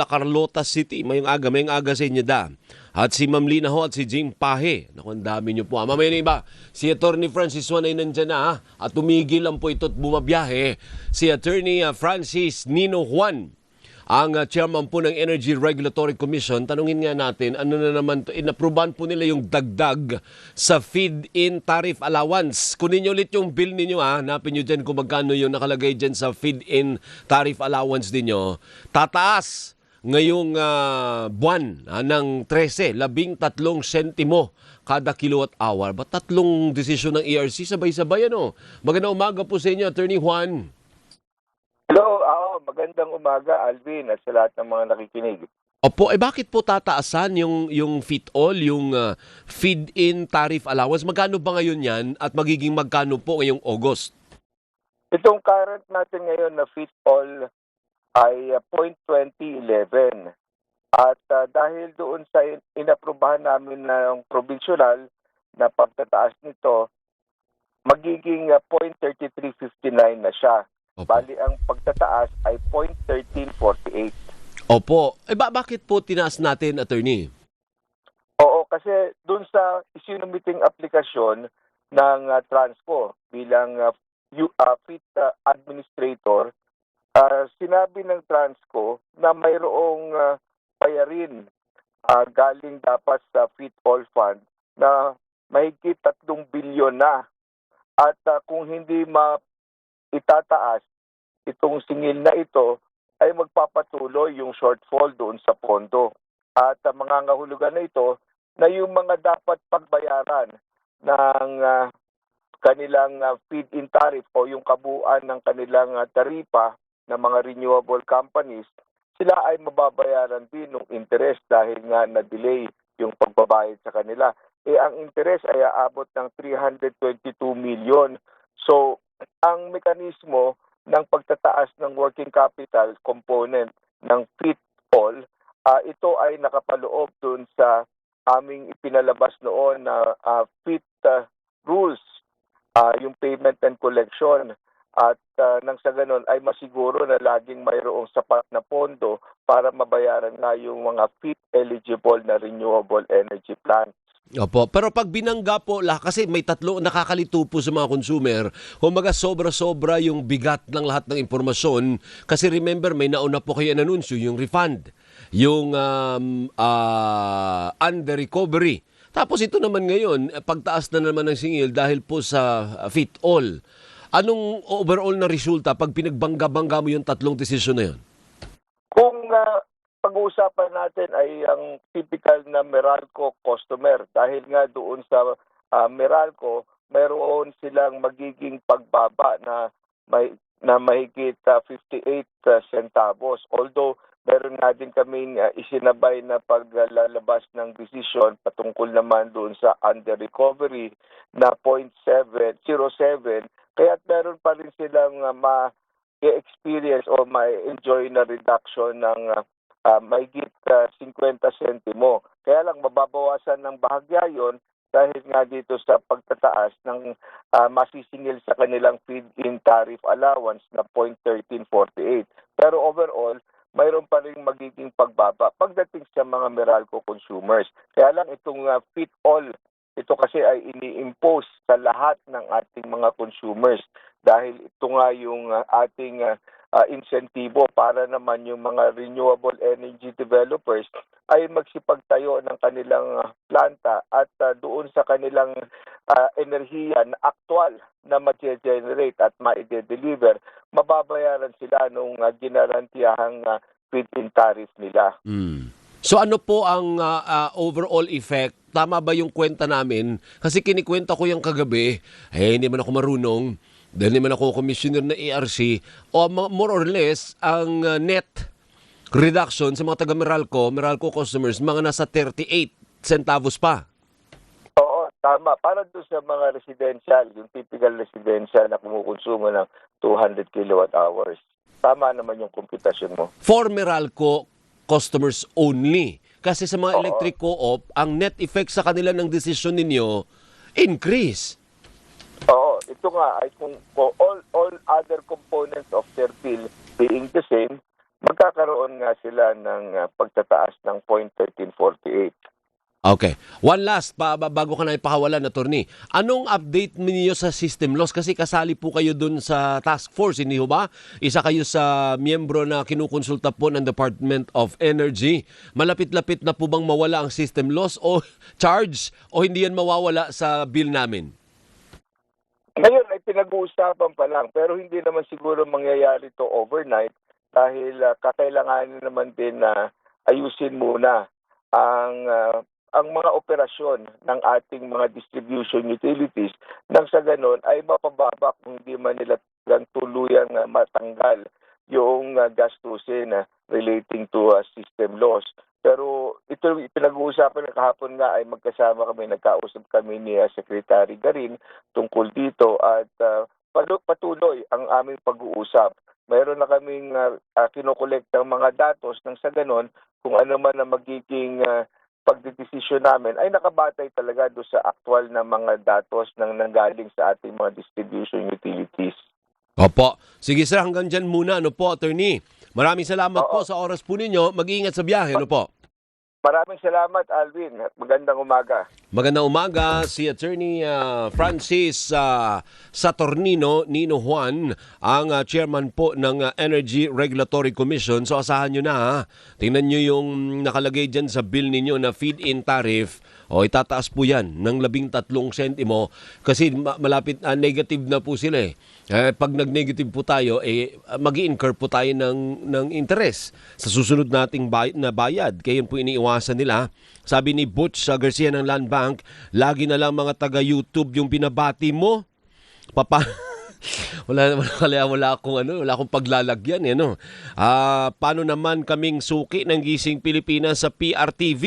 Carlota City. Mayong aga sa inyo da. At si Ma'am Lina ho at si Jing Pahe. Naku, ang dami nyo po. Mamaya na iba, si Attorney Francis Juan ay nandyan na. At tumigil lang po ito at bumabiyahe. Si Attorney Francis Nino Juan, ang chairman po ng Energy Regulatory Commission. Tanungin nga natin, ano na naman to, inaprubahan po nila yung dagdag sa feed-in tariff allowance. Kunin nyo ulit yung bill ninyo hanapin nyo dyan kung magkano yung nakalagay dyan sa feed-in tariff allowance ninyo. Tataas ngayong buwan ng 13 sentimo kada kilowatt hour. Ba't tatlong desisyon ng ERC? Sabay-sabay ano? Magandang umaga po sa inyo, Attorney Juan. Hello, magandang umaga Alvin at sa lahat ng mga nakikinig. Opo, bakit po tataasan yung FIT-all, yung feed-in tariff allowance? Magkano ba ngayon yan at magiging magkano po ngayong August? Itong current natin ngayon na FIT-all ay 0.2011. At dahil doon sa inaprubahan namin ng provincial na pagtataas nito, magiging 0.3359 na siya. Opo. Bali, ang pagtataas ay 0.1348. Opo. Bakit po tinaas natin, Attorney? Oo, kasi doon sa isinumiting aplikasyon ng Transco bilang FIT administrator, sinabi ng Transco na mayroong bayarin galing dapat sa FIT-all fund na mahigit 3 bilyon na. At kung hindi itataas itong singil na ito, ay magpapatuloy yung shortfall doon sa pondo. At mga ngahulugan na ito na yung mga dapat pagbayaran ng kanilang feed-in tariff o yung kabuuan ng kanilang taripa ng mga renewable companies, sila ay mababayaran din ng interest dahil nga na-delay yung pagbabayad sa kanila. Ang interest ay aabot ng 322 million. So, ang mekanismo ng pagtataas ng working capital component ng FIT-all, ito ay nakapaloob dun sa aming ipinalabas noon na FIT rules, yung payment and collection. At nang sa ganon ay masiguro na laging mayroong sapat na pondo para mabayaran nga yung mga FIT-eligible na renewable energy plants. Opo, pero pag binangga po, kasi may tatlo nakakalito po sa mga consumer, kumbaga sobra-sobra yung bigat ng lahat ng impormasyon. Kasi remember, may nauna po kayo anunsyo, yung refund, yung under recovery. Tapos ito naman ngayon, pagtaas na naman ng singil dahil po sa FIT-all. Anong overall na resulta pag pinagbangga-bangga mo yung tatlong desisyon na yun? Kung pag-uusapan natin ay ang typical na Meralco customer, dahil nga doon sa Meralco, mayroon silang magiging pagbaba na mahigit 58 centavos. Although meron nga din kaming isinabay na paglalabas ng desisyon patungkol naman doon sa under recovery na 0.07, kaya't meron pa rin silang ma-experience o ma-enjoy na reduction ng mahigit 50 sentimo. Kaya lang mababawasan ng bahagya yon dahil nga dito sa pagtataas ng masisingil sa kanilang feed-in tariff allowance na 0.1348. Pero overall, mayroon pa rin magiging pagbaba pagdating sa mga Meralco consumers. Kaya lang itong FIT-all, ito kasi ay ini-impose sa lahat ng ating mga consumers dahil ito nga yung ating insentibo para naman yung mga renewable energy developers ay magsipagtayo ng kanilang planta at doon sa kanilang enerhiya na aktual na ma-generate at ma-deliver, mababayaran sila nung ginarantiyahang feed-in tariff nila. So ano po ang overall effect? Tama ba yung kwenta namin? Kasi kinikwenta ko yung kagabi, hindi man ako marunong, dahil naman ako commissioner na ERC, o more or less, ang net reduction sa mga taga-Meralco customers, mga nasa 38 centavos pa. Oo, tama. Para doon sa mga residential, yung typical residential na kumukonsumo ng 200 kilowatt hours. Tama naman yung komputasyon mo. For Meralco customers only. Kasi sa mga electric co-op, ang net effect sa kanila ng desisyon ninyo, increase. Oo, ito nga ay kung all other components of their bill being the same, magkakaroon nga sila ng pagtataas ng 0.1348. Okay. One last, bago ka na ipakawalan, attorney. Anong update niyo sa system loss? Kasi kasali po kayo dun sa task force, hindi ho ba? Isa kayo sa miyembro na kinukonsulta po ng Department of Energy. Malapit-lapit na po bang mawala ang system loss o charge o hindi yan mawawala sa bill namin? Ngayon ay pinag-uusapan pa lang, pero hindi naman siguro mangyayari to overnight dahil kakailanganin naman din na ayusin muna ang mga operasyon ng ating mga distribution utilities nang sa ganon ay mapababa kung hindi man nila tuluyang matanggal yung gastusin relating to system loss. Pero ito pinag-uusapan kahapon nga ay nagkausap kami ni Secretary Garin tungkol dito at patuloy ang aming pag-uusap. Mayroon na kaming kinokolektang mga datos nang sa ganon kung ano man ang magiging pagdedesisyon namin ay nakabatay talaga doon sa actual na mga datos nang nanggaling sa ating mga distribution utilities. Opo. Sige sir, hanggang dyan muna. Ano po, attorney? Maraming salamat po sa oras po ninyo. Mag-iingat sa biyahe. Ano po? Maraming salamat, Alvin. Magandang umaga. Magandang umaga, si Attorney Francis Saturnino Nino Juan, ang chairman po ng Energy Regulatory Commission. So asahan nyo na ha. Tingnan nyo yung nakalagay dyan sa bill ninyo na feed-in tariff. O itataas po yan ng 13 sentimo kasi malapit negative na po sila eh. Pag nag-negative po tayo, mag-i-incur po tayo ng interest sa susunod nating bayad. Kaya yun po iniiwasan nila. Sabi ni Butch Garcia ng Land Bank, lagi na lang mga taga-YouTube yung binabati mo. Wala akong paglalagyan. Paano naman kaming suki ng Gising Pilipinas sa PRTV?